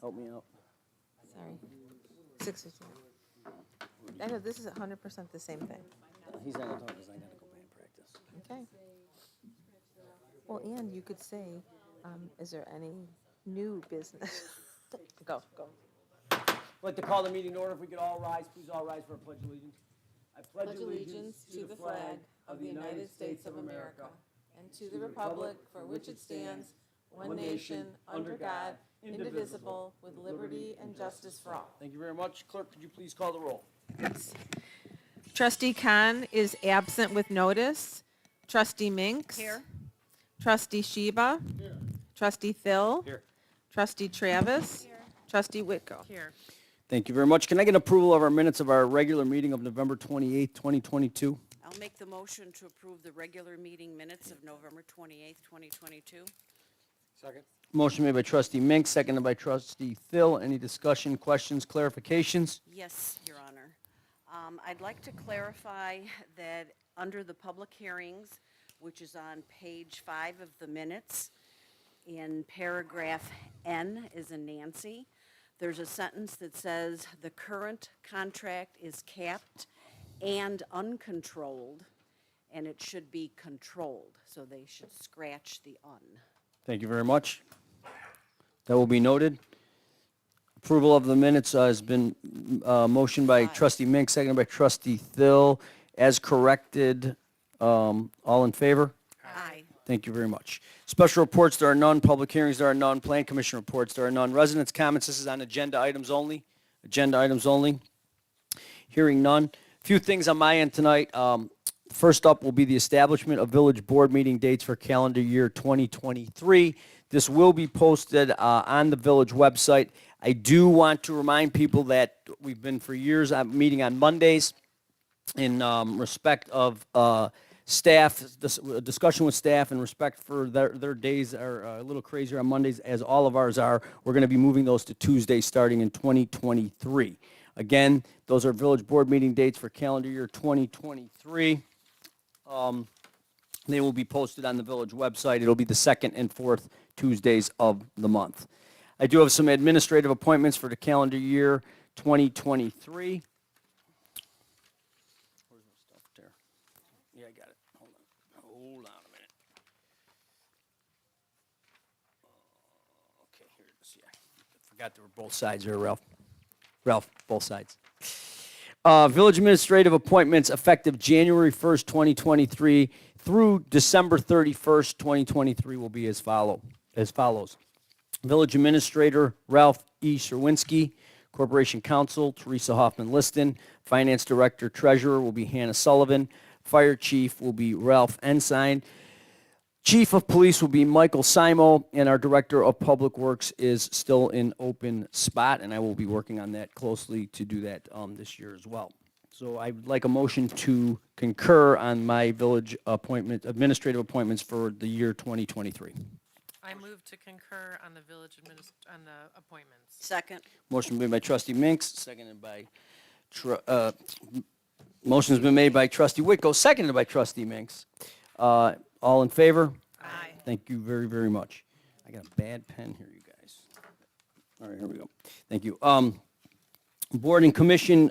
Help me out. Sorry. 62. I know this is 100% the same thing. He's not gonna talk because I gotta go band practice. Okay. Well, and you could say, is there any new business? Go. I'd like to call the meeting to order. If we could all rise, please all rise for a pledge of allegiance. I Pledge allegiance to the flag of the United States of America and to the republic for which it stands, one nation, under God, indivisible, with liberty and justice for all. Thank you very much. Clerk, could you please call the roll? Trustee Khan is absent with notice. Trustee Minks. Here. Trustee Sheba. Here. Trustee Phil. Here. Trustee Travis. Here. Trustee Whitko. Here. Thank you very much. Can I get approval of our minutes of our regular meeting of November 28th, 2022? I'll make the motion to approve the regular meeting minutes of November 28th, 2022. Second. Motion made by trustee Mink, seconded by trustee Phil. Any discussion, questions, clarifications? Yes, Your Honor. I'd like to clarify that under the public hearings, which is on page 5 of the minutes, in paragraph N is in Nancy, there's a sentence that says, "The current contract is capped and uncontrolled," and it should be controlled, so they should scratch the "un." Thank you very much. That will be noted. Approval of the minutes has been motioned by trustee Mink, seconded by trustee Thill. As corrected, all in favor? Aye. Thank you very much. Special reports, there are none. Public hearings, there are none. Plan commission reports, there are none. Residents' comments, this is on agenda items only. Agenda items only. Hearing none. Few things on my end tonight. First up will be the establishment of village board meeting dates for calendar year 2023. This will be posted on the village website. I do want to remind people that we've been for years meeting on Mondays in respect of staff, discussion with staff in respect for their days are a little crazier on Mondays, as all of ours are. We're going to be moving those to Tuesdays starting in 2023. Again, those are village board meeting dates for calendar year 2023. They will be posted on the village website. It'll be the second and fourth Tuesdays of the month. I do have some administrative appointments for the calendar year 2023. Where's my stuff there? Yeah, I got it. Hold on a minute. Okay, here it is. Yeah, I forgot there were both sides there, Ralph. Ralph, both sides. Village administrative appointments effective January 1st, 2023 through December 31st, 2023 will be as follows. Village Administrator Ralph E. Sherwinski, Corporation Counsel Teresa Hoffman-Liston, Finance Director Treasurer will be Hannah Sullivan, Fire Chief will be Ralph Ensign, Chief of Police will be Michael Simo, and our Director of Public Works is still in open spot, and I will be working on that closely to do that this year as well. So I would like a motion to concur on my village administrative appointments for the year 2023. I move to concur on the on the appointments. Second. Motion made by trustee Minks, seconded by, motion's been made by trustee Whitko, seconded by trustee Minks. All in favor? Aye. Thank you very, very much. I got a bad pen here, you guys. All right, here we go. Thank you. Board and commission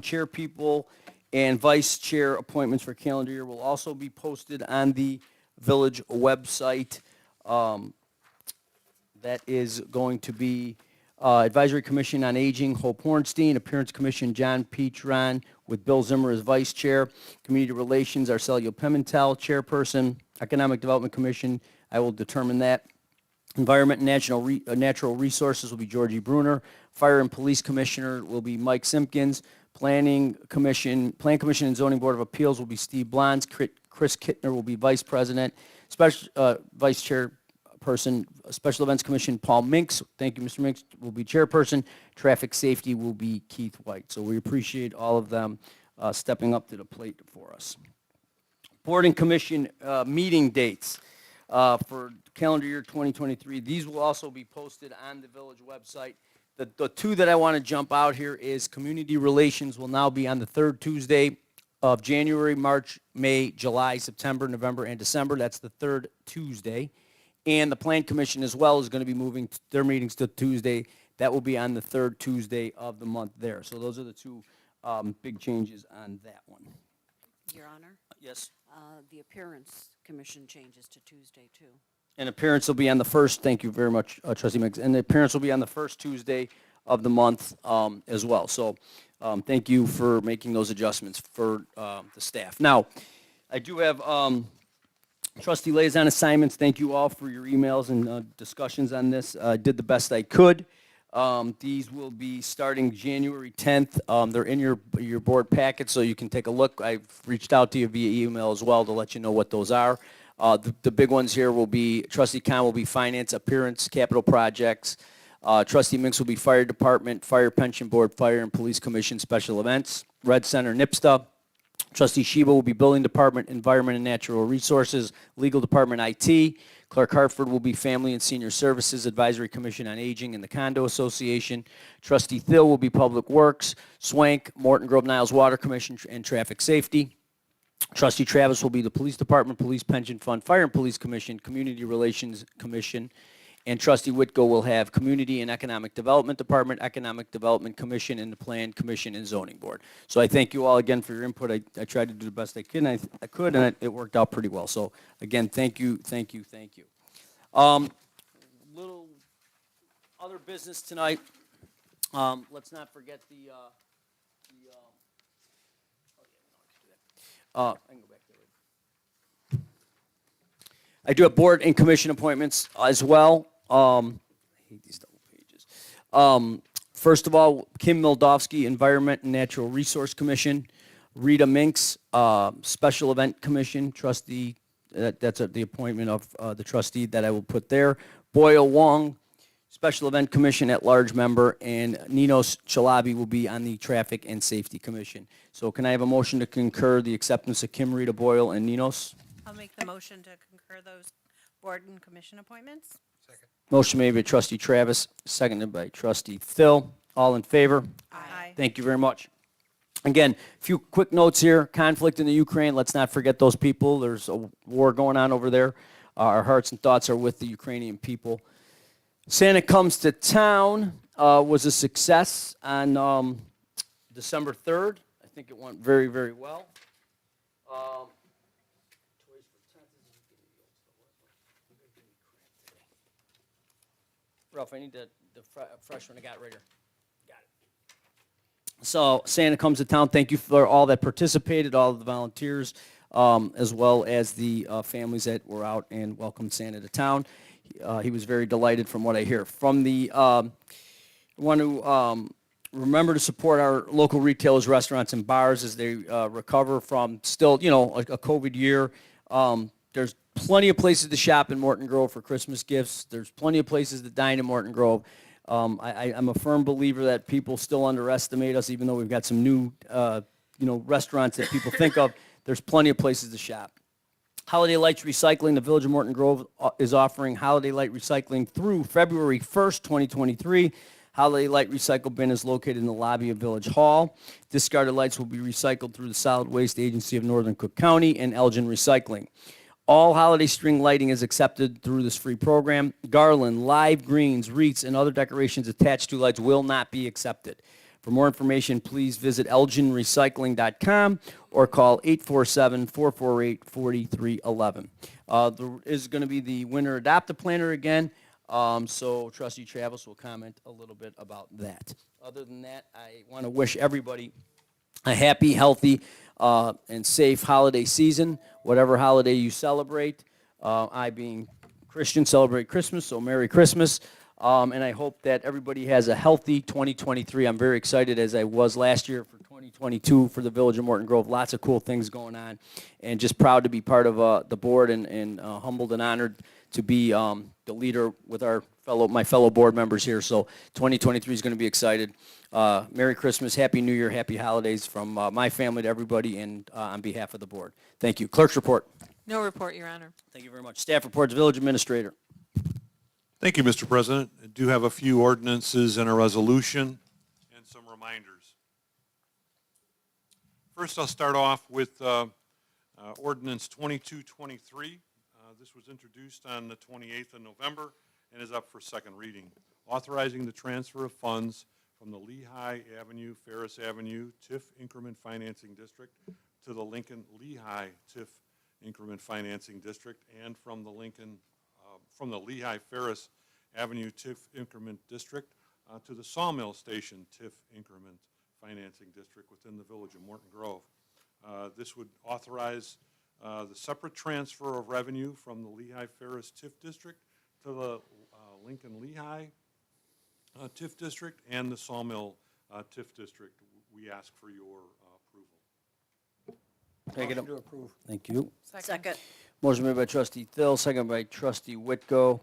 chair people and vice chair appointments for calendar year will also be posted on the village website. That is going to be Advisory Commission on Aging, Hope Hornstein, Appearance Commission, John Petron, with Bill Zimmer as vice chair. Community Relations, Arcelio Pimentel, chairperson. Economic Development Commission, I will determine that. Environment and Natural Resources will be Georgie Bruner. Fire and Police Commissioner will be Mike Simpkins. Plan Commission and Zoning Board of Appeals will be Steve Blondes. Chris Kittner will be vice president. Vice chairperson, Special Events Commission, Paul Minks. Thank you, Mr. Minks, will be chairperson. Traffic Safety will be Keith White. So we appreciate all of them stepping up to the plate for us. Board and Commission meeting dates for calendar year 2023. These will also be posted on the village website. The two that I want to jump out here is Community Relations will now be on the third Tuesday of January, March, May, July, September, November, and December. That's the third Tuesday. And the Plan Commission as well is going to be moving their meetings to Tuesday. That will be on the third Tuesday of the month there. So those are the two big changes on that one. Your Honor, Yes. the Appearance Commission changes to Tuesday, too. And appearance will be on the first, thank you very much, Trustee Mix. And the appearance will be on the first Tuesday of the month as well. So thank you for making those adjustments for the staff. Now, I do have trustee liaison assignments. Thank you all for your emails and discussions on this. I did the best I could. These will be starting January 10th. They're in your board packet, so you can take a look. I've reached out to you via email as well to let you know what those are. The big ones here will be, Trustee Khan will be Finance, Appearance, Capital Projects. Trustee Minks will be Fire Department, Fire Pension Board, Fire and Police Commission, Special Events. Red Center, NIPSTA. Trustee Sheba will be Building Department, Environment and Natural Resources, Legal Department, IT. Clerk Hartford will be Family and Senior Services, Advisory Commission on Aging, and the Condo Association. Trustee Thill will be Public Works, Swank, Morton Grove Niles Water Commission, and Traffic Safety. Trustee Travis will be the Police Department, Police Pension Fund, Fire and Police Commission, Community Relations Commission. And Trustee Whitko will have Community and Economic Development Department, Economic Development Commission, and the Plan Commission and Zoning Board. So I thank you all again for your input. I tried to do the best I could, and it worked out pretty well. So again, thank you, thank you, thank you. Little other business tonight. Let's not forget I can go back there. I do have board and commission appointments as well. I hate these double pages. First of all, Kim Mildovsky, Environment and Natural Resource Commission. Rita Minks, Special Event Commission, trustee. That's the appointment of the trustee that I will put there. Boyle Wong, Special Event Commission at-large member, and Ninos Chalabi will be on the Traffic and Safety Commission. So can I have a motion to concur the acceptance of Kim, Rita, Boyle, and Ninos? I'll make the motion to concur those board and commission appointments. Motion made by Trustee Travis, seconded by Trustee Thill. All in favor? Aye. Thank you very much. Again, a few quick notes here. Conflict in the Ukraine. Let's not forget those people. There's a war going on over there. Our hearts and thoughts are with the Ukrainian people. Santa Comes to Town was a success on December 3rd. I think it went very, very well. Ralph, I need the fresh one I got right here. Got it. So Santa Comes to Town. Thank you for all that participated, all of the volunteers, as well as the families that were out and welcomed Santa to town. He was very delighted from what I hear. From the, I want to remember to support our local retailers, restaurants, and bars as they recover from still, a COVID year. There's plenty of places to shop in Morton Grove for Christmas gifts. There's plenty of places to dine in Morton Grove. I'm a firm believer that people still underestimate us, even though we've got some new, restaurants that people think of. There's plenty of places to shop. Holiday Lights Recycling, the Village of Morton Grove is offering Holiday Light Recycling through February 1st, 2023. Holiday Light Recycle bin is located in the lobby of Village Hall. Discarded lights will be recycled through the Solid Waste Agency of Northern Cook County and Elgin Recycling. All holiday string lighting is accepted through this free program. Garland, live greens, wreaths, and other decorations attached to lights will not be accepted. For more information, please visit elginrecycling.com or call 847-448-4311. There is going to be the winter adopt-a planner again, so Trustee Travis will comment a little bit about that. Other than that, I want to wish everybody a happy, healthy, and safe holiday season, whatever holiday you celebrate. I, being Christian, celebrate Christmas, so Merry Christmas. And I hope that everybody has a healthy 2023. I'm very excited, as I was last year, for 2022 for the Village of Morton Grove. Lots of cool things going on, and just proud to be part of the board, and humbled and honored to be the leader with my fellow board members here. So 2023 is going to be excited. Merry Christmas, Happy New Year, Happy Holidays from my family to everybody, and on behalf of the board. Thank you. Clerk's report. No report, Your Honor. Thank you very much. Staff reports, Village Administrator. Thank you, Mr. President. I do have a few ordinances and a resolution and some reminders. First, I'll start off with ordinance 2223. This was introduced on the 28th of November and is up for second reading. Authorizing the transfer of funds from the Lehigh Avenue, Ferris Avenue TIF Increment Financing District to the Lincoln Lehigh TIF Increment Financing District, and from the Lehigh Ferris Avenue TIF Increment District to the Sawmill Station TIF Increment Financing District within the Village of Morton Grove. This would authorize the separate transfer of revenue from the Lehigh Ferris TIF District to the Lincoln Lehigh TIF District and the Sawmill TIF District. We ask for your approval. Take it up. Motion to approve. Thank you. Second. Motion made by trustee Thill, second by trustee Whitko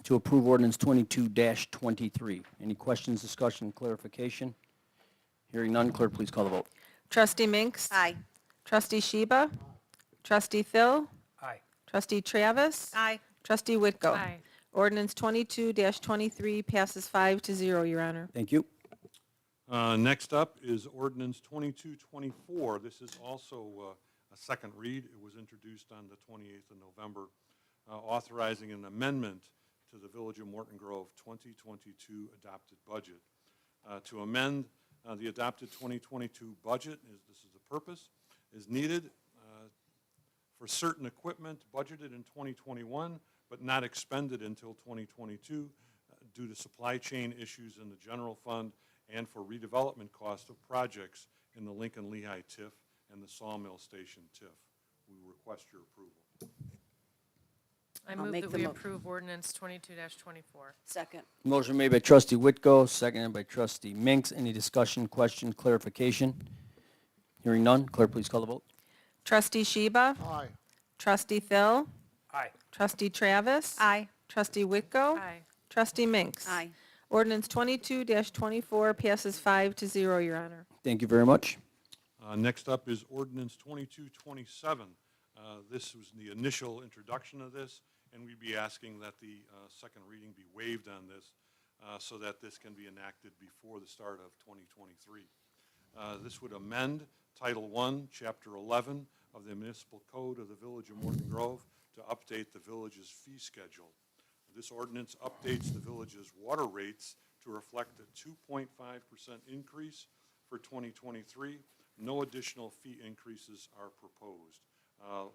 to approve ordinance 22-23. Any questions, discussion, clarification? Hearing none, clerk, please call the vote. Trustee Minks? Aye. Trustee Sheba? Trustee Thill? Aye. Trustee Travis? Aye. Trustee Whitko? Aye. Ordinance 22-23 passes 5-0, Your Honor. Thank you. Next up is ordinance 2224. This is also a second read. It was introduced on the 28th of November, authorizing an amendment to the Village of Morton Grove 2022 adopted budget. To amend the adopted 2022 budget, this is the purpose, is needed for certain equipment budgeted in 2021 but not expended until 2022 due to supply chain issues in the general fund and for redevelopment costs of projects in the Lincoln Lehigh TIF and the Sawmill Station TIF. We request your approval. I I'll move make that the we mo- approve ordinance 22-24. Second. Motion made by trustee Whitko, seconded by trustee Minks. Any discussion, question, clarification? Hearing none, clerk, please call the vote. Trustee Sheba? Aye. Trustee Thill? Aye. Trustee Travis? Aye. Trustee Whitko? Aye. Trustee Minks? Aye. Ordinance 22-24 passes 5-0, Your Honor. Thank you very much. Next up is ordinance 2227. This was the initial introduction of this, and we'd be asking that the second reading be waived on this so that this can be enacted before the start of 2023. This would amend Title I, Chapter 11 of the Municipal Code of the Village of Morton Grove to update the village's fee schedule. This ordinance updates the village's water rates to reflect a 2.5% increase for 2023. No additional fee increases are proposed.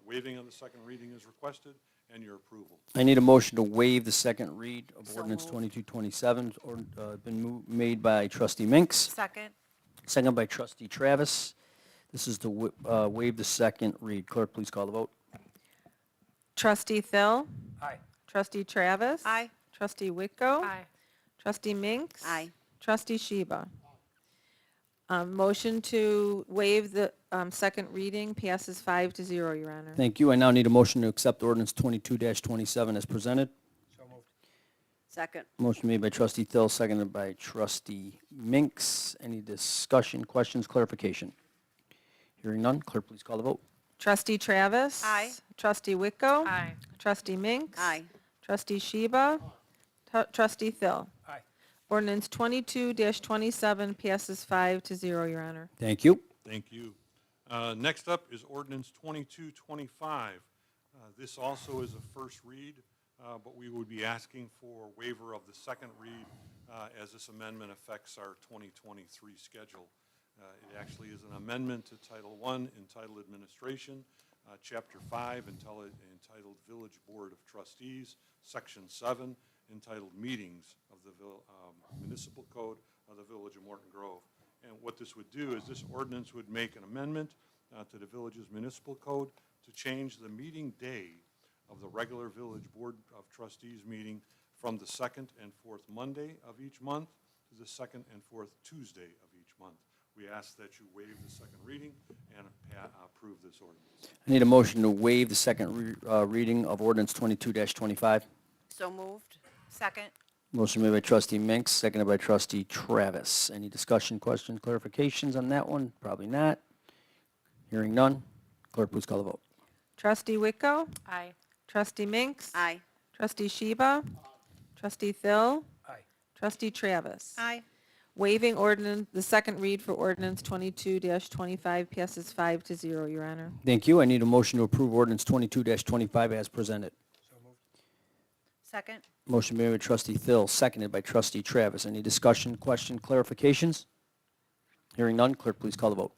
Waiving of the second reading is requested, and your approval. I need a motion to waive the second read of So ordinance moved. 2227. Made by trustee Minks, Second. seconded by trustee Travis. This is to waive the second read. Clerk, please call the vote. Trustee Thill? Aye. Trustee Travis? Aye. Trustee Whitko? Aye. Trustee Minks? Aye. Trustee Sheba? Motion to waive the second reading passes 5-0, Your Honor. Thank you. I now need a motion to accept ordinance 22-27 as presented. So moved. Second. Motion made by trustee Thill, seconded by trustee Minks. Any discussion, questions, clarification? Hearing none, clerk, please call the vote. Trustee Travis? Aye. Trustee Whitko? Aye. Trustee Minks? Aye. Trustee Sheba? Trustee Thill? Aye. Ordinance 22-27 passes 5-0, Your Honor. Thank you. Thank you. Next up is ordinance 2225. This also is a first read, but we would be asking for waiver of the second read as this amendment affects our 2023 schedule. It actually is an amendment to Title I entitled Administration, Chapter 5 entitled Village Board of Trustees, Section 7 entitled Meetings of the Municipal Code of the Village of Morton Grove. And what this would do is this ordinance would make an amendment to the village's municipal code to change the meeting day of the regular Village Board of Trustees meeting from the second and fourth Monday of each month to the second and fourth Tuesday of each month. We ask that you waive the second reading and approve this ordinance. I need a motion to waive the second reading of ordinance 22-25. So moved. Second. Motion made by trustee Minks, seconded by trustee Travis. Any discussion, questions, clarifications on that one? Probably not. Hearing none, clerk, please call the vote. Trustee Whitko? Aye. Trustee Minks? Aye. Trustee Sheba? Trustee Thill? Aye. Trustee Travis? Aye. Waiving ordinance, the second read for ordinance 22-25 passes 5-0, Your Honor. Thank you. I need a motion to approve ordinance 22-25 as presented. Second? Motion made by trustee Thill, seconded by trustee Travis. Any discussion, question, clarifications? Hearing none, clerk, please call the vote.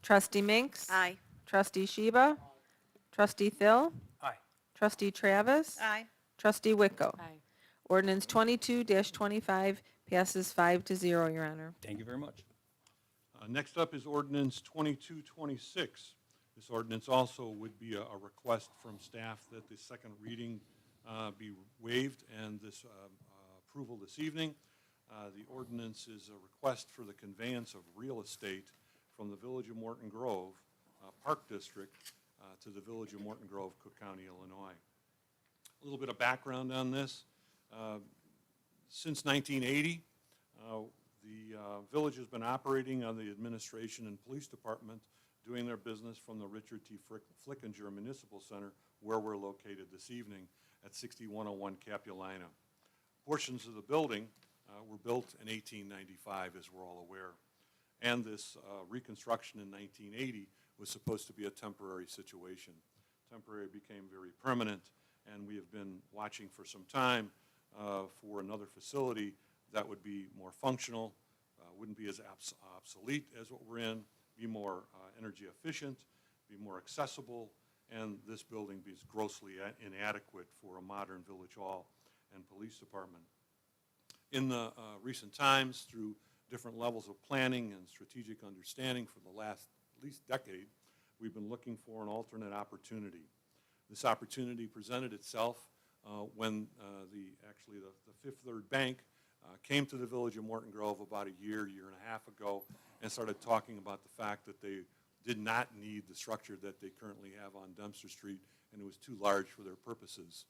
Trustee Minks? Aye. Trustee Sheba? Trustee Thill? Aye. Trustee Travis? Aye. Trustee Wicko? Aye. Ordinance 22-25 passes 5-0, Your Honor. Thank you very much. Next up is ordinance 2226. This ordinance also would be a request from staff that the second reading be waived and this approval this evening. The ordinance is a request for the conveyance of real estate from the Village of Morton Grove Park District to the Village of Morton Grove, Cook County, Illinois. A little bit of background on this. Since 1980, the village has been operating on the administration and police department doing their business from the Richard T. Flickinger Municipal Center, where we're located this evening at 6101 Capulina. Portions of the building were built in 1895, as we're all aware. And this reconstruction in 1980 was supposed to be a temporary situation. Temporary became very permanent, and we have been watching for some time for another facility that would be more functional, wouldn't be as obsolete as what we're in, be more energy efficient, be more accessible, and this building be grossly inadequate for a modern village hall and police department. In the recent times, through different levels of planning and strategic understanding for the last at least decade, we've been looking for an alternate opportunity. This opportunity presented itself when the Fifth Third Bank came to the Village of Morton Grove about a year and a half ago and started talking about the fact that they did not need the structure that they currently have on Dempster Street, and it was too large for their purposes.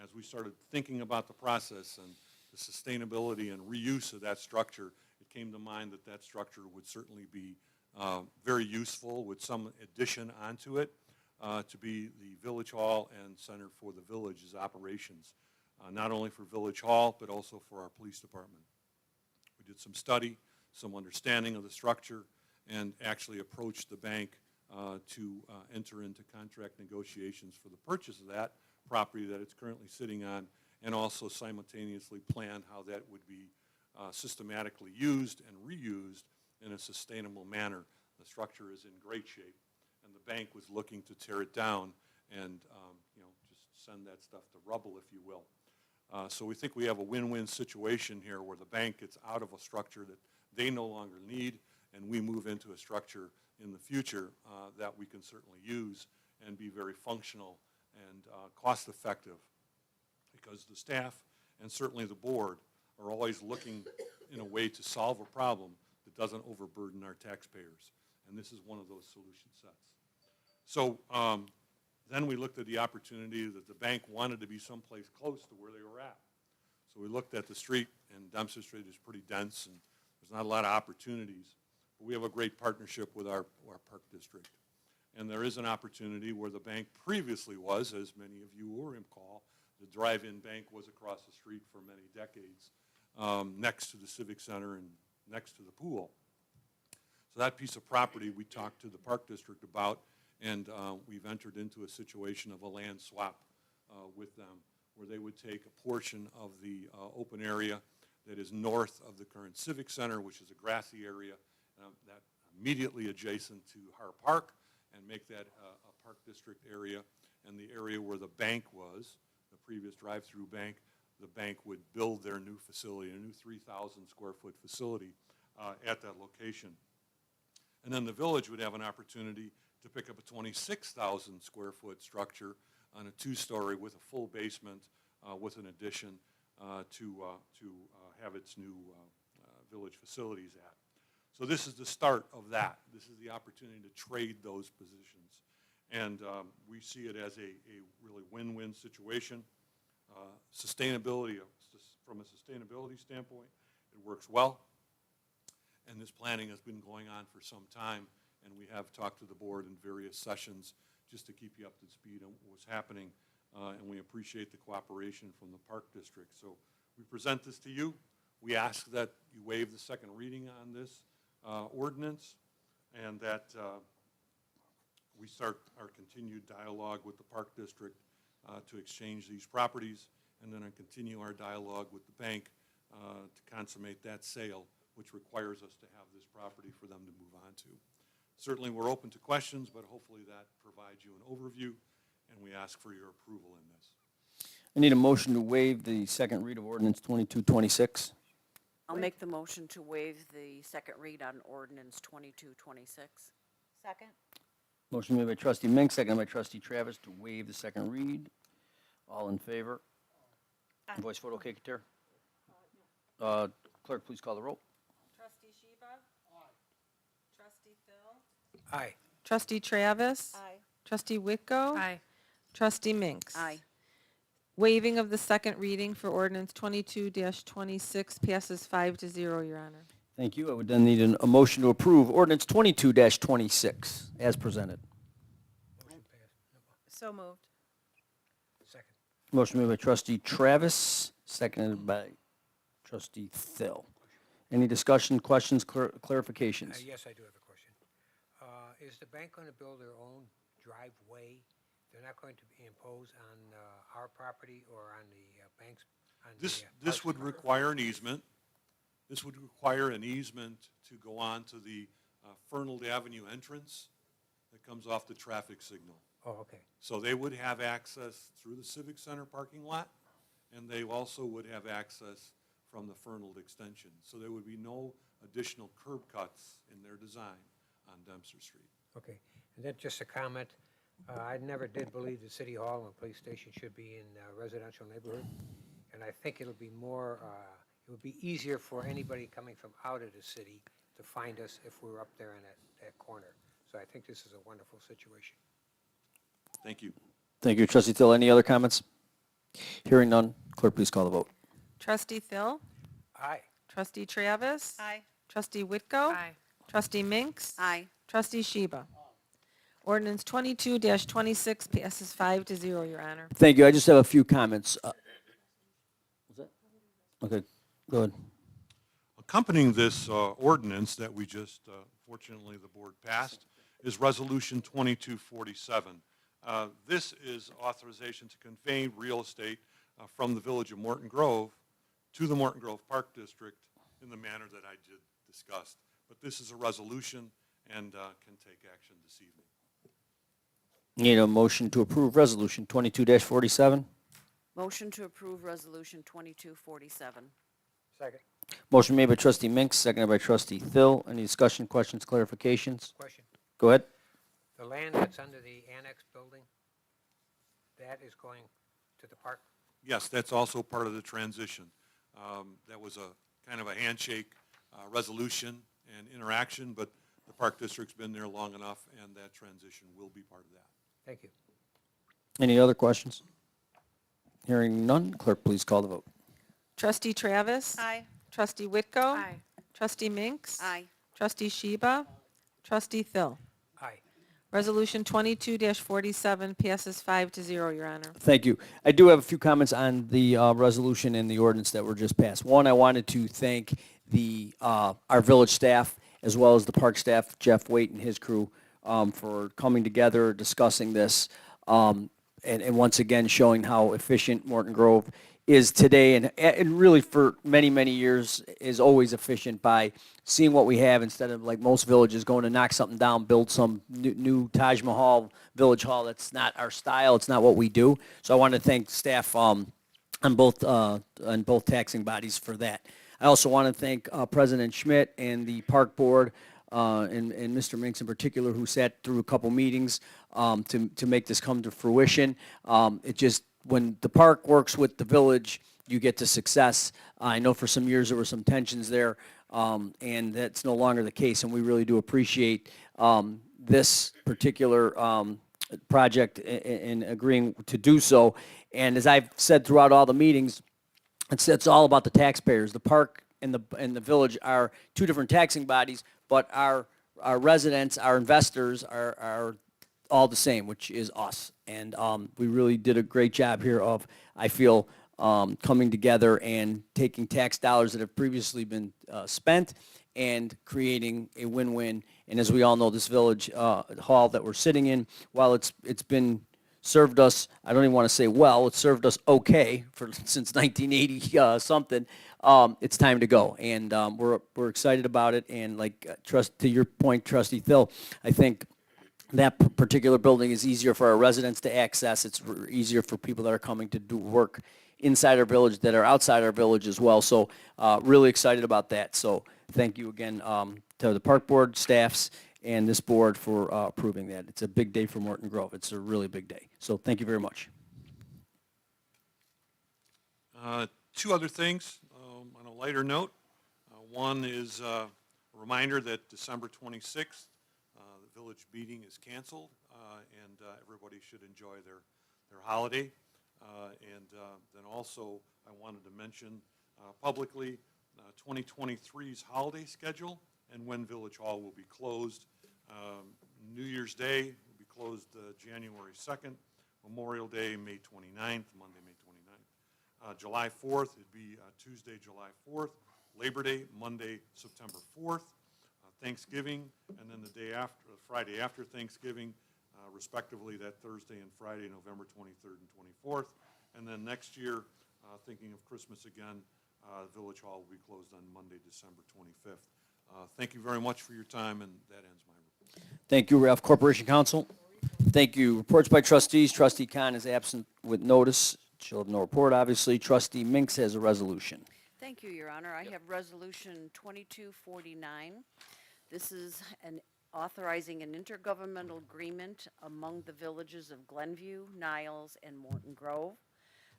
As we started thinking about the process and the sustainability and reuse of that structure, it came to mind that that structure would certainly be very useful with some addition onto it to be the Village Hall and Center for the Village's operations, not only for Village Hall, but also for our police department. We did some study, some understanding of the structure, and actually approached the bank to enter into contract negotiations for the purchase of that property that it's currently sitting on, and also simultaneously plan how that would be systematically used and reused in a sustainable manner. The structure is in great shape, and the bank was looking to tear it down and just send that stuff to rubble, if you will. So we think we have a win-win situation here where the bank gets out of a structure that they no longer need, and we move into a structure in the future that we can certainly use and be very functional and cost-effective, because the staff and certainly the board are always looking in a way to solve a problem that doesn't overburden our taxpayers, and this is one of those solution sets. So then we looked at the opportunity that the bank wanted to be someplace close to where they were at. So we looked at the street, and Dempster Street is pretty dense, and there's not a lot of opportunities. But we have a great partnership with our park district. And there is an opportunity where the bank previously was, as many of you will recall, the drive-in bank was across the street for many decades, next to the Civic Center and next to the pool. So that piece of property we talked to the park district about, and we've entered into a situation of a land swap with them, where they would take a portion of the open area that is north of the current Civic Center, which is a grassy area, that immediately adjacent to Har Park, and make that a park district area. And the area where the bank was, the previous drive-through bank, the bank would build their new facility, a new 3,000 square foot facility at that location. And then the village would have an opportunity to pick up a 26,000 square foot structure on a two-story with a full basement with an addition to have its new village facilities at. So this is the start of that. This is the opportunity to trade those positions. And we see it as a really win-win situation. Sustainability, from a sustainability standpoint, it works well. And this planning has been going on for some time, and we have talked to the board in various sessions just to keep you up to speed on what's happening. And we appreciate the cooperation from the park district. So we present this to you. We ask that you waive the second reading on this ordinance, and that we start our continued dialogue with the Park District to exchange these properties, and then continue our dialogue with the bank to consummate that sale, which requires us to have this property for them to move on to. Certainly, we're open to questions, but hopefully that provides you an overview, and we ask for your approval in this. I need a motion to waive the second read of ordinance 2226. I'll make the motion to waive the second read on ordinance 2226. Second? Motion made by trustee Mink, seconded by trustee Travis to waive the second read. All in favor? Voice vote, okay, Kater? Clerk, please call the roll. Trustee Sheba? Aye. Trustee Phil? Aye. Trustee Travis? Aye. Trustee Whitko? Aye. Trustee Minks? Aye. Waiving of the second reading for ordinance 22-26 passes 5-0, Your Honor. Thank you. I would then need a motion to approve ordinance 22-26 as presented. Motion passed. So moved. Second. Motion made by trustee Travis, seconded by trustee Thill. Any discussion, questions, clarifications? Yes, I do have a question. Is the bank going to build their own driveway? They're not going to impose on our property or on the bank's? On This parks would property? require an easement. This would require an easement to go on to the Fernald Avenue entrance that comes off the traffic signal. Oh, okay. So they would have access through the Civic Center parking lot, and they also would have access from the Fernald extension. So there would be no additional curb cuts in their design on Dempster Street. Okay. And then just a comment. I never did believe the city hall and police station should be in a residential neighborhood. And I think it'll be more, it would be easier for anybody coming from out of the city to find us if we were up there in that corner. So I think this is a wonderful situation. Thank you. Thank you, trustee Thill. Any other comments? Hearing none, clerk, please call the vote. Trustee Thill? Aye. Trustee Travis? Aye. Trustee Whitko? Aye. Trustee Minks? Aye. Trustee Sheba? Ordinance 22-26 passes 5-0, Your Honor. Thank you. I just have a few comments. Was that? Okay, go ahead. Accompanying this ordinance that we just, fortunately, the board passed, is Resolution 2247. This is authorization to convey real estate from the village of Morton Grove to the Morton Grove Park District in the manner that I did discuss. But this is a resolution and can take action this evening. Need a motion to approve resolution 22-47. Motion to approve resolution 2247. Second. Motion made by trustee Minks, seconded by trustee Thill. Any discussion, questions, clarifications? Question. Go ahead. The land that's under the annex building, that is going to the park? Yes, that's also part of the transition. That was a kind of a handshake resolution and interaction, but the Park District's been there long enough, and that transition will be part of that. Thank you. Any other questions? Hearing none, clerk, please call the vote. Trustee Travis? Aye. Trustee Whitko? Aye. Trustee Minks? Aye. Trustee Sheba? Trustee Thill? Aye. Resolution 22-47 passes 5-0, Your Honor. Thank you. I do have a few comments on the resolution and the ordinance that were just passed. One, I wanted to thank the our village staff as well as the park staff, Jeff Waite and his crew, for coming together, discussing this, and once again showing how efficient Morton Grove is today, and really for many, many years is always efficient by seeing what we have instead of like most villages going to knock something down, build some new Taj Mahal village hall. That's not our style. It's not what we do. So I want to thank staff on both taxing bodies for that. I also want to thank President Schmidt and the park board and Mr. Minks in particular, who sat through a couple meetings to make this come to fruition. It just, when the park works with the village, you get to success. I know for some years there were some tensions there, and that's no longer the case, and we really do appreciate this particular project in agreeing to do so. And as I've said throughout all the meetings, it's all about the taxpayers. The park and the village are two different taxing bodies, but our residents, our investors are all the same, which is us. And we really did a great job here of, I feel, coming together and taking tax dollars that have previously been spent and creating a win-win. And as we all know, this village hall that we're sitting in, while it's been served us, I don't even want to say well, it's served us okay for since 1980 something. It's time to go, and we're excited about it. And like to your point, Trustee Thill, I think that particular building is easier for our residents to access. It's easier for people that are coming to do work inside our village that are outside our village as well. So really excited about that. So thank you again to the park board, staffs, and this board for approving that. It's a big day for Morton Grove. It's a really big day. So thank you very much. Two other things on a lighter note. One is a reminder that December 26th, the village meeting is canceled, and everybody should enjoy their holiday. Then also, I wanted to mention publicly 2023's holiday schedule and when Village Hall will be closed. New Year's Day will be closed January 2nd, Memorial Day, May 29th, Monday, May 29th. July 4th, it'd be Tuesday, July 4th, Labor Day, Monday, September 4th, Thanksgiving, and then the day after, Friday after Thanksgiving, respectively, that Thursday and Friday, November 23rd and 24th. And then next year, thinking of Christmas again, Village Hall will be closed on Monday, December 25th. Thank you very much for your time, and that ends my report. Thank you, Ralph. Corporation Counsel. Thank you. Reports by trustees. Trustee Khan is absent with notice. She'll have no report, obviously. Trustee Minks has a resolution. Thank you, Your Honor. I have Resolution 2249. This is authorizing an intergovernmental agreement among the villages of Glenview, Niles, and Morton Grove.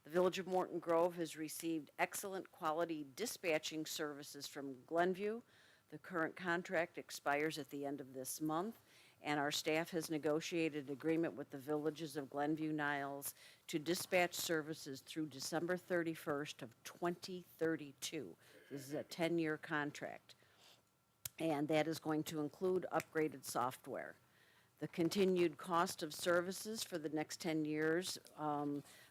The Village of Morton Grove has received excellent quality dispatching services from Glenview. The current contract expires at the end of this month, and our staff has negotiated an agreement with the villages of Glenview, Niles to dispatch services through December 31st of 2032. This is a 10-year contract, and that is going to include upgraded software. The continued cost of services for the next 10 years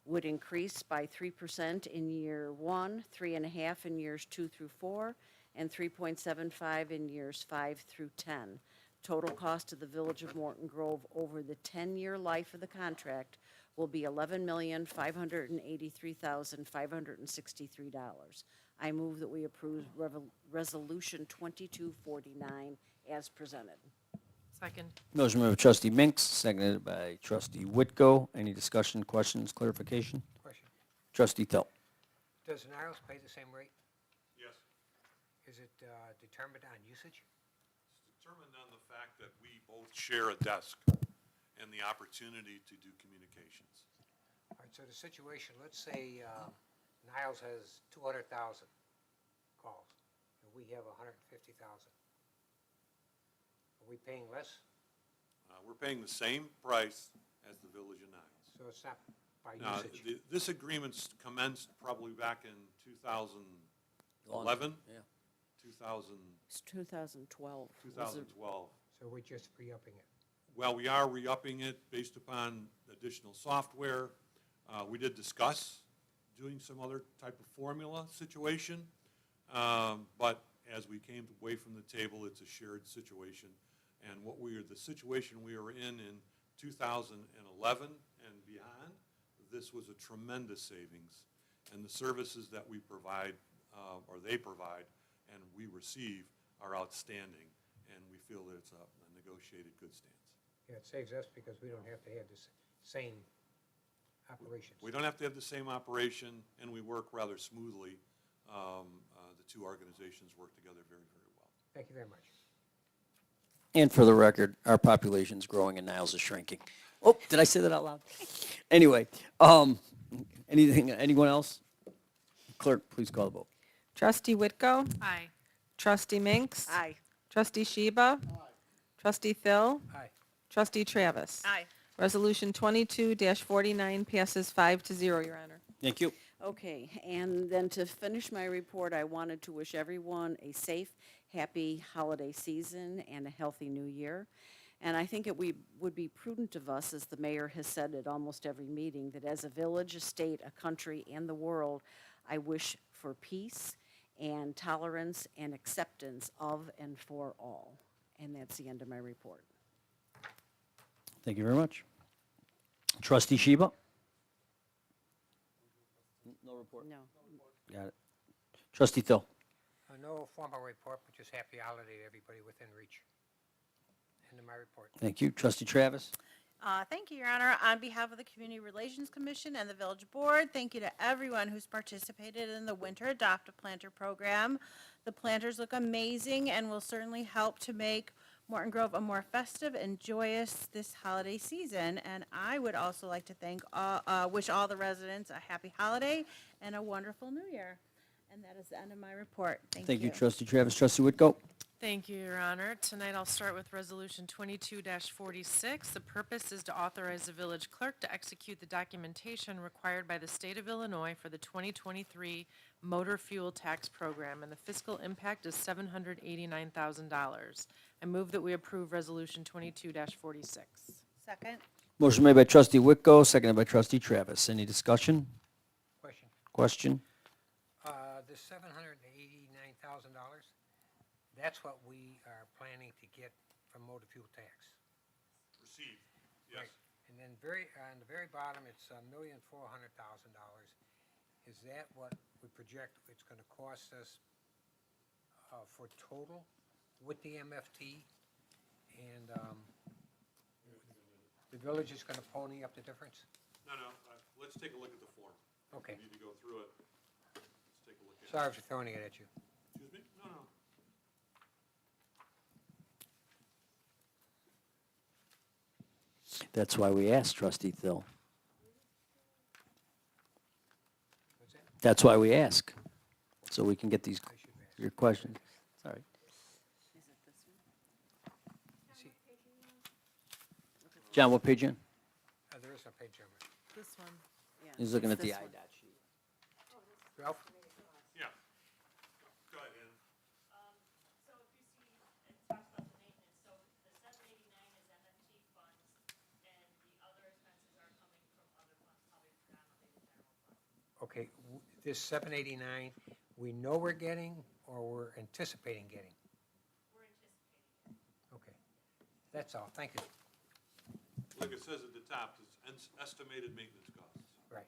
would increase by 3% in year 1, 3.5% in years 2 through 4, and 3.75% in years 5 through 10. Total cost to the Village of Morton Grove over the 10-year life of the contract will be $11,583,563. I move that we approve Resolution 2249 as presented. Second. Motion made by Trustee Minks, seconded by Trustee Whitko. Any discussion, questions, clarification? Question. Trustee Thill. Does Niles pay the same rate? Yes. Is it determined on usage? It's determined on the fact that we both share a desk and the opportunity to do communications. All right, so the situation, let's say Niles has 200,000 calls, and we have 150,000. Are we paying less? We're paying the same price as the Village of Niles. So it's not by Now, usage? this agreement's commenced probably back in 2011, Yeah. 2000, It's 2012. 2012. So we're just re-upping it? Well, we are re-upping it based upon additional software. We did discuss doing some other type of formula situation, but as we came away from the table, it's a shared situation. And the situation we were in 2011 and beyond, this was a tremendous savings. And the services that we provide, or they provide, and we receive are outstanding. And we feel that it's a negotiated good stance. Yeah, it saves us because we don't have to have the same operations. We don't have to have the same operation, and we work rather smoothly. The two organizations work together very, very well. Thank you very much. And for the record, our population's growing and Niles is shrinking. Oh, did I say that out loud? Anyway, anyone else? Clerk, please call the vote. Trustee Whitko? Aye. Trustee Minks? Aye. Trustee Sheba? Trustee Thill? Aye. Trustee Travis? Aye. Resolution 22-49 passes 5-0, Your Honor. Thank you. Okay, and then to finish my report, I wanted to wish everyone a safe, happy holiday season and a healthy new year. And I think would be prudent of us, as the mayor has said at almost every meeting, that as a village, a state, a country, and the world, I wish for peace and tolerance and acceptance of and for all. And that's the end of my report. Thank you very much. Trustee Sheba? No report. No. Got it. Trustee Thill? No formal report, but just happy holiday to everybody within reach. End of my report. Thank you. Trustee Travis? Thank you, Your Honor. On behalf of the Community Relations Commission and the Village Board, thank you to everyone who's participated in the Winter Adopt a Planter program. The planters look amazing and will certainly help to make Morton Grove a more festive and joyous this holiday season. And I would also like to wish all the residents a happy holiday and a wonderful new year. And that is the end of my report. Thank you, Trustee Travis. Trustee Whitko? Thank you, Your Honor. Tonight I'll start with Resolution 22-46. The purpose is to authorize the village clerk to execute the documentation required by the state of Illinois for the 2023 motor fuel tax program, and the fiscal impact is $789,000. I move that we approve Resolution 22-46. Second. Motion made by Trustee Whitko, seconded by Trustee Travis. Any discussion? Question. Question? This $789,000, that's what we are planning to get from motor fuel tax. Received, yes. Right. And then on the very bottom, it's $1,400,000. Is that what we project it's going to cost us for total with the MFT? And the village is going to pony up the difference? No, let's take a look at the form. Okay. We need to go through it. Let's take a look at it. Sorry for throwing it at you. Excuse me? No. That's why we asked, Trustee Thill. What's that? That's why we ask, so we can get these, I should ask. your questions. Sorry. Is it this one? See, John, what page you on? there is no page number. This one. Yeah, He's looking it's at the this one. IDOT sheet. Ralph? Yeah. Go ahead, Ann. So if you see, it talks about the maintenance, so the 789 is MFT funds, and the other expenses are coming from other funds, probably predominantly the general fund. Okay, this 789, we know we're getting or we're anticipating getting? We're anticipating it. Okay, that's all, thank you. Like it says at the top, it's estimated maintenance costs. Right.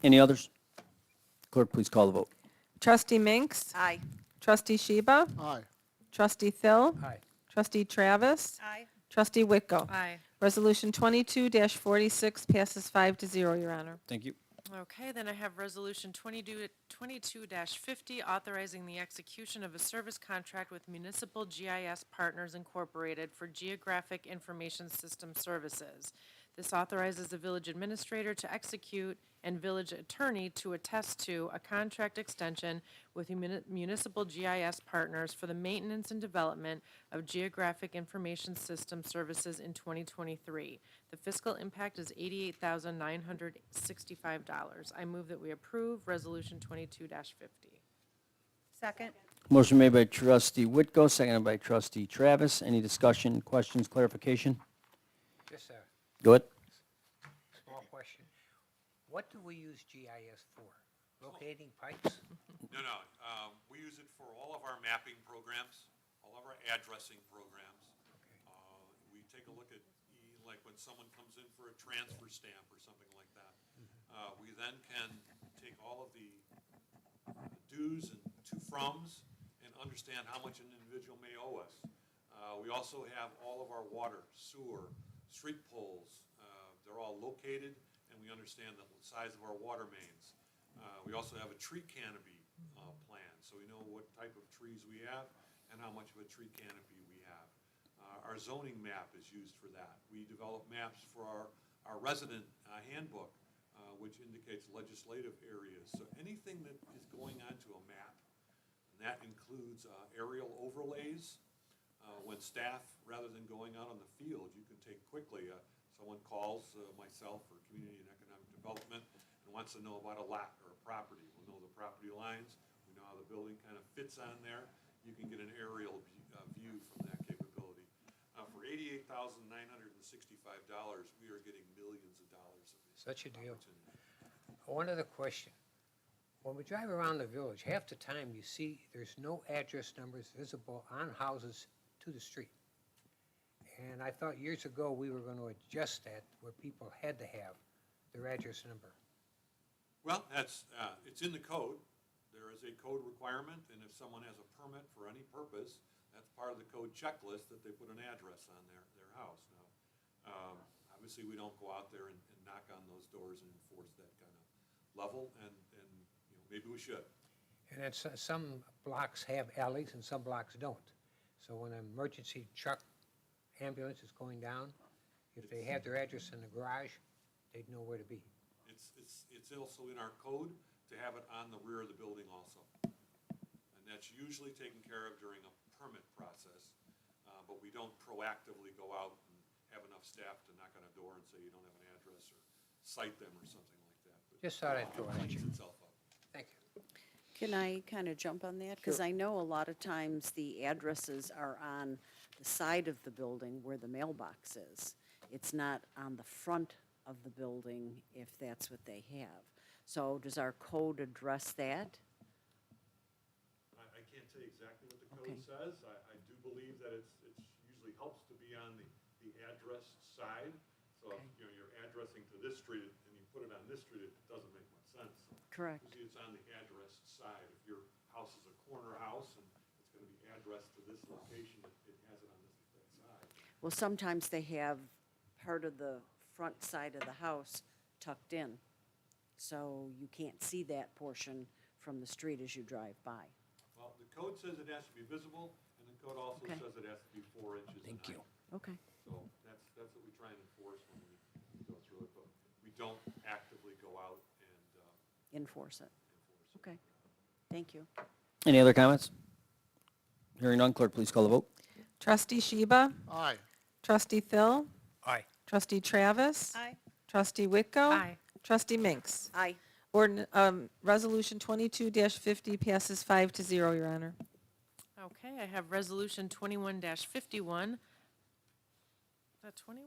Any others? Clerk, please call the vote. Trustee Minks? Aye. Trustee Sheba? Aye. Trustee Thill? Aye. Trustee Travis? Aye. Trustee Whitko? Aye. Resolution 22-46 passes 5-0, Your Honor. Thank you. Okay, then I have Resolution 22-50, authorizing the execution of a service contract with Municipal GIS Partners Incorporated for Geographic Information System Services. This authorizes the village administrator to execute and village attorney to attest to a contract extension with Municipal GIS Partners for the maintenance and development of Geographic Information System Services in 2023. The fiscal impact is $88,965. I move that we approve Resolution 22-50. Second. Motion made by Trustee Whitko, seconded by Trustee Travis. Any discussion, questions, clarification? Just a Go ahead. small question. What do we use GIS for? Locating pipes? No, we use it for all of our mapping programs, all of our addressing programs. We take a look at, like when someone comes in for a transfer stamp or something like that. We then can take all of the dues and to-froms and understand how much an individual may owe us. We also have all of our water, sewer, street poles. They're all located, and we understand the size of our water mains. We also have a tree canopy plan, so we know what type of trees we have and how much of a tree canopy we have. Our zoning map is used for that. We develop maps for our resident handbook, which indicates legislative areas. So anything that is going onto a map, and that includes aerial overlays. When staff, rather than going out on the field, you can take quickly, someone calls myself or Community and Economic Development and wants to know about a lot or a property. We'll know the property lines, we know how the building kind of fits on there. You can get an aerial view from that capability. $88,965, we are getting millions of dollars of Such a deal. opportunity. One other question. When we drive around the village, half the time you see there's no address numbers visible on houses to the street. And I thought years ago we were going to adjust that where people had to have their address number. Well, it's in the code. There is a code requirement, and if someone has a permit for any purpose, that's part of the code checklist that they put an address on their house. Now, obviously, we don't go out there and knock on those doors and enforce that kind of level, and maybe we should. And then some blocks have alleys and some blocks don't. So when an emergency truck ambulance is going down, if they have their address in the garage, they'd know where to be. It's also in our code to have it on the rear of the building also. And that's usually taken care of during a permit process, but we don't proactively go out and have enough staff to knock on a door and say you don't have an address or cite them or something like that. But Just thought I'd throw it at it you. cleans itself up. Thank you. Can I kind of jump on that? Because I know a lot of times the addresses are on the side of the building where the mailbox is. It's not on the front of the building if that's what they have. So does our code address that? I can't tell you exactly what the code Okay. says. I do believe that it's usually helps to be on the address side. So if Okay. you're addressing to this street and you put it on this street, it doesn't make much sense. Correct. Usually it's on the address side. If your house is a corner house and it's going to be addressed to this location, it has it on that side. Well, sometimes they have part of the front side of the house tucked in. So you can't see that portion from the street as you drive by. Well, the code says it has to be visible, and the code also Okay. says it has to be 4 inches in height. Okay. So that's what we try and enforce when we go through it, but we don't actively go out and Enforce it. enforce it. Okay. Thank you. Any other comments? Hearing none, clerk, please call the vote. Trustee Sheba? Aye. Trustee Phil? Aye. Trustee Travis? Aye. Trustee Whitko? Aye. Trustee Minks? Aye. Resolution 22-50 passes 5-0, Your Honor. Okay, I have Resolution 21-51. Is that 21?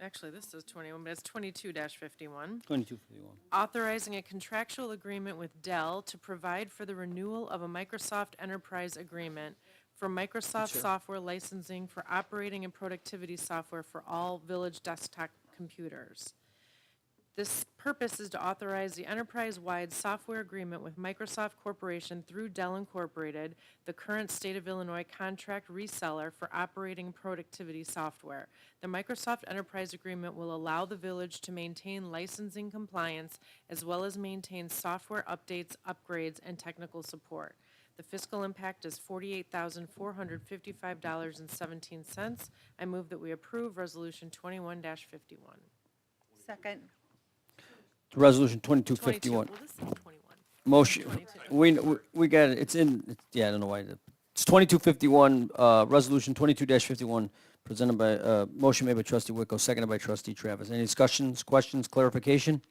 Actually, this is 21, but it's 22-51. 2251. Authorizing a contractual agreement with Dell to provide for the renewal of a Microsoft Enterprise Agreement for Microsoft software licensing for operating and productivity software for all village desktop computers. This purpose is to authorize the enterprise-wide software agreement with Microsoft Corporation through Dell Incorporated, the current state of Illinois contract reseller for operating productivity software. The Microsoft Enterprise Agreement will allow the village to maintain licensing compliance as well as maintain software updates, upgrades, and technical support. The fiscal impact is $48,455.17. I move that we approve Resolution 21-51. Second. Resolution 22. 2251. Well, this is 21. Motion, 22. we got it, yeah, I don't know why. It's 2251, Resolution 22-51, presented by, motion made by trustee Whitko, seconded by trustee Travis. Any discussions, questions, clarification?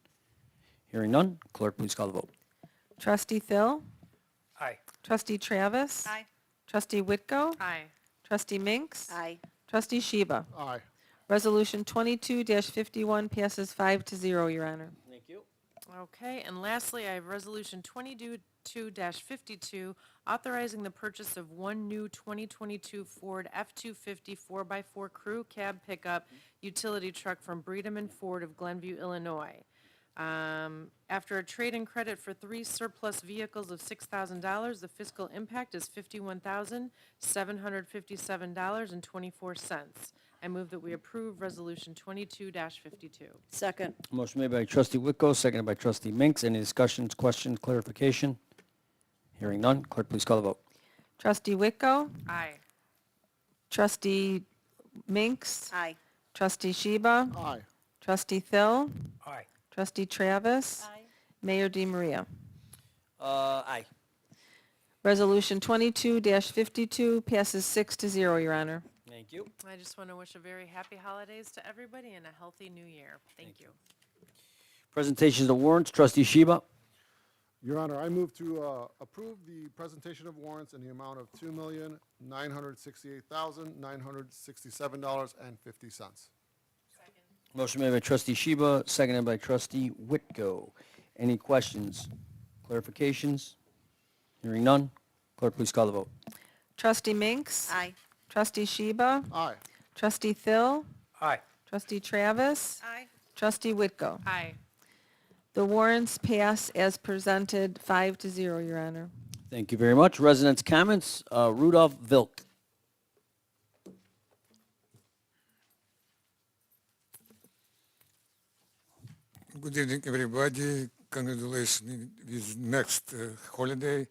Hearing none, clerk, please call the vote. Trustee Phil? Aye. Trustee Travis? Aye. Trustee Whitko? Aye. Trustee Minks? Aye. Trustee Sheba? Aye. Resolution 22-51 passes 5-0, Your Honor. Thank you. Okay, and lastly, I have Resolution 22-52, authorizing the purchase of one new 2022 Ford F-250 4x4 crew cab pickup utility truck from Breedham and Ford of Glenview, Illinois. After a trade-in credit for 3 surplus vehicles of $6,000, the fiscal impact is $51,757.24. I move that we approve Resolution 22-52. Second. Motion made by trustee Whitko, seconded by trustee Minks. Any discussions, questions, clarification? Hearing none, clerk, please call the vote. Trustee Whitko? Aye. Trustee Minks? Aye. Trustee Sheba? Aye. Trustee Phil? Aye. Trustee Travis? Aye. Mayor DeMaria. Aye. Resolution 22-52 passes 6-0, Your Honor. Thank you. I just want to wish a very happy holidays to everybody and a healthy new year. Thank you. Presentations of warrants, trustee Sheba. Your Honor, I move to approve the presentation of warrants in the amount of $2,968,967.50. Motion made by trustee Sheba, seconded by trustee Whitko. Any questions, clarifications? Hearing none. Clerk, please call the vote. Trustee Minks? Aye. Trustee Sheba? Aye. Trustee Thill? Aye. Trustee Travis? Aye. Trustee Whitko? Aye. The warrants pass as presented, 5-0, Your Honor. Thank you very much. Residents' comments, Rudolph Vilk. Good evening, everybody. Congratulations with next holiday.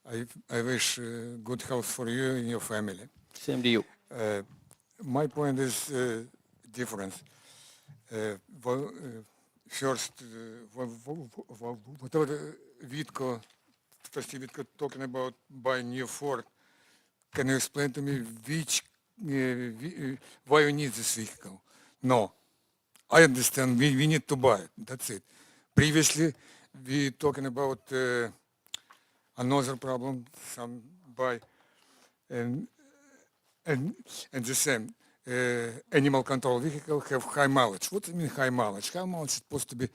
I wish good health for you and your family. Same to you. My point is different. Well, first, whatever Vitko, Trustee Vitko talking about buying new Ford, can you explain to me why you need this vehicle? No. I understand we need to buy it. That's it. Previously, we talking about another problem, some buy, and the same. Animal control vehicle have high mileage. What do you mean high mileage? High mileage is supposed to be,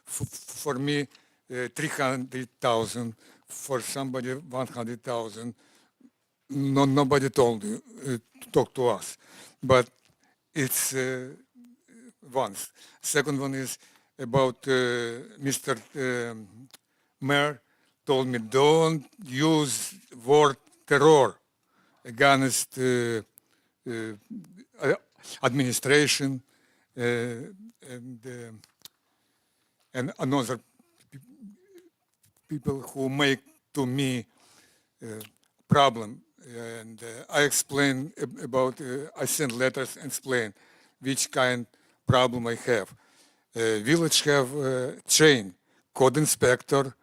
for me, 300,000, for somebody 100,000. No, nobody told you, talk to us. But it's once. Second one is about Mr. Mayor told me don't use word terror against administration and another people who make to me problem. And I explain about, I send letters and explain which kind problem I have. Village have chain, code inspector,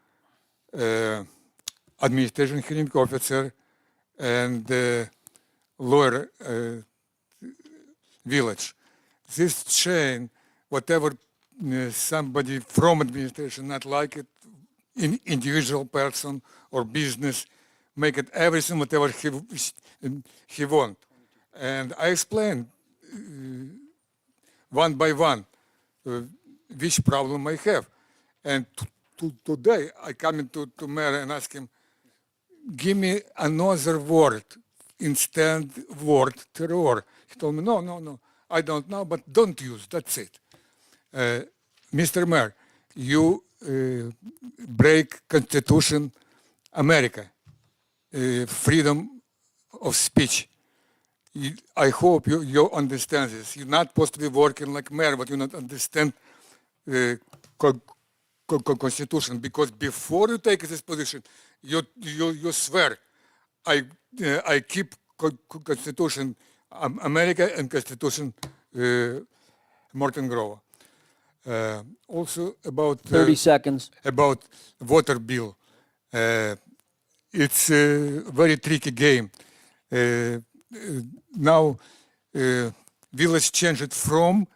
administration hearing officer, and lawyer village. This chain, whatever somebody from administration not like it, individual person or business, make it everything whatever he want. And I explain one by one which problem I have. And today I come into mayor and ask him, give me another word instead word terror. He told me, no, I don't know, but don't use, that's it. Mr. Mayor, you break Constitution America, freedom of speech. I hope you understand this. You're not supposed to be working like mayor, but you not understand Constitution, because before you take this position, you swear, I keep Constitution America and Constitution Morton Grove. Also about 30 seconds. about water bill. It's a very tricky game. Now village changed it from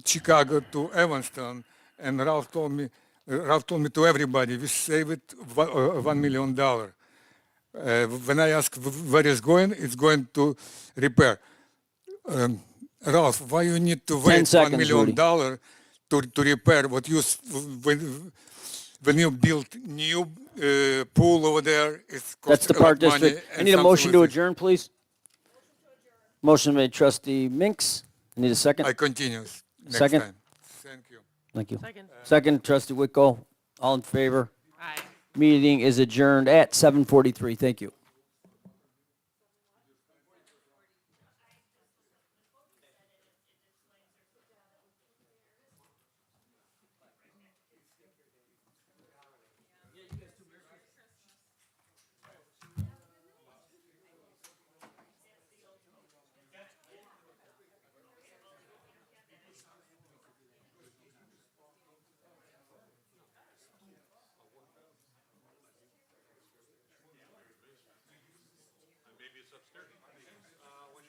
Chicago to Evanston, and Ralph told me to everybody, we save it $1 million. When I ask where it's going to repair. Ralph, why you need to 10 wait $1 seconds, million Rudy. to repair what you when you build new pool over there? It's That's the cost a lot Park of money District. I and need a something motion to with it. adjourn, please. Motion made trustee Minks. I need a second. I continue next Second. time. Thank you. Thank you. Second. Second, trustee Whitko. All in favor? Aye. Meeting is adjourned at 7:43. Thank you.